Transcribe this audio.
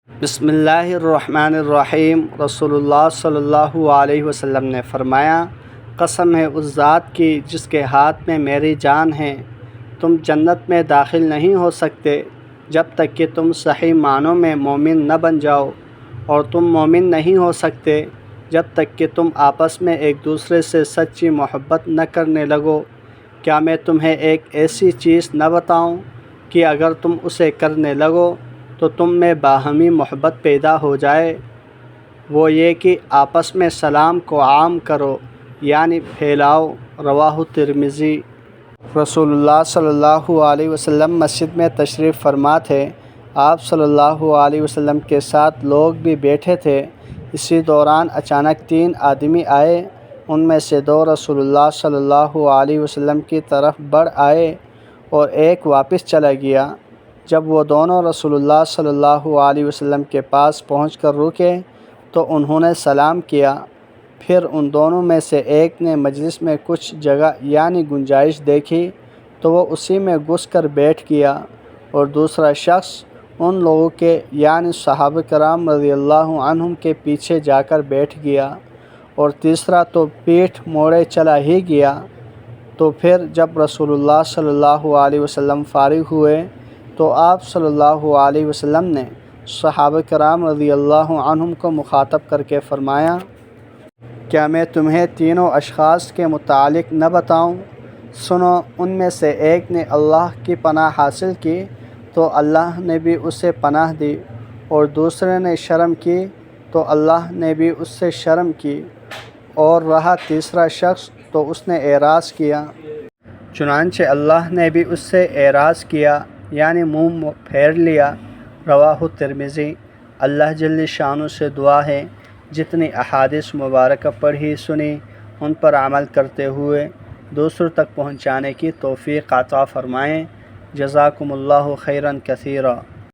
بسم اللہ الرحمن الرحیم۔ رسول اللہ صلی اللہ علیہ وسلم نے فرمایا، قسم ہے اس ذات کی جس کے ہاتھ میں میری جان ہے، تم جنت میں داخل نہیں ہو سکتے جب تک کہ تم صحیح معنوں میں مومن نہ بن جاؤ، اور تم مومن نہیں ہو سکتے جب تک کہ تم آپس میں ایک دوسرے سے سچی محبت نہ کرنے لگو۔ کیا میں تمہیں ایک ایسی چیز نہ بتاؤں کہ اگر تم اسے کرنے لگو تو تم میں باہمی محبت پیدا ہو جائے؟ وہ یہ کہ آپس میں سلام کو عام کرو، یعنی پھیلاؤ۔ رواہ ترمذی۔ رسول اللہ صلی اللہ علیہ وسلم مسجد میں تشریف فرما تھے۔ آپ صلی اللہ علیہ وسلم کے ساتھ لوگ بھی بیٹھے تھے۔ اسی دوران اچانک 3 آدمی آئے، ان میں سے 2 رسول اللہ صلی اللہ علیہ وسلم کی طرف بڑھ آئے اور ایک واپس چلا گیا۔ جب وہ دونوں رسول اللہ صلی اللہ علیہ وسلم کے پاس پہنچ کر رکے تو انہوں نے سلام کیا۔ پھر ان دونوں میں سے ایک نے مجلس میں کچھ جگہ یعنی گنجائش دیکھی تو وہ اسی میں گھس کر بیٹھ گیا، اور دوسرا شخص ان لوگوں کے یعنی صحابہ کرام رضی اللہ عنہم کے پیچھے جا کر بیٹھ گیا، اور تیسرا تو پیٹھ موڑے چلا ہی گیا۔ تو پھر جب رسول اللہ صلی اللہ علیہ وسلم فارغ ہوئے تو آپ صلی اللہ علیہ وسلم نے صحابہ کرام رضی اللہ عنہم کو مخاطب کر کے فرمایا، کیا میں تمہیں تینوں اشخاص کے متعلق نہ بتاؤں؟ سنو، ان میں سے ایک نے اللہ کی پناہ حاصل کی تو اللہ نے بھی اسے پناہ دی، اور دوسرے نے شرم کی تو اللہ نے بھی اس سے شرم کی، اور رہا تیسرا شخص تو اس نے اعراض کیا، چنانچہ اللہ نے بھی اس سے اعراض کیا، یعنی منہ پھیر لیا۔ رواہ ترمذی۔ اللہ جل شانہ سے دعا ہے جتنی احادیث مبارکہ پڑھی سنی ان پر عمل کرتے ہوئے دوسروں تک پہنچانے کی توفیق عطا فرمائیں۔ جزاکم اللہ خیرا کثیرا۔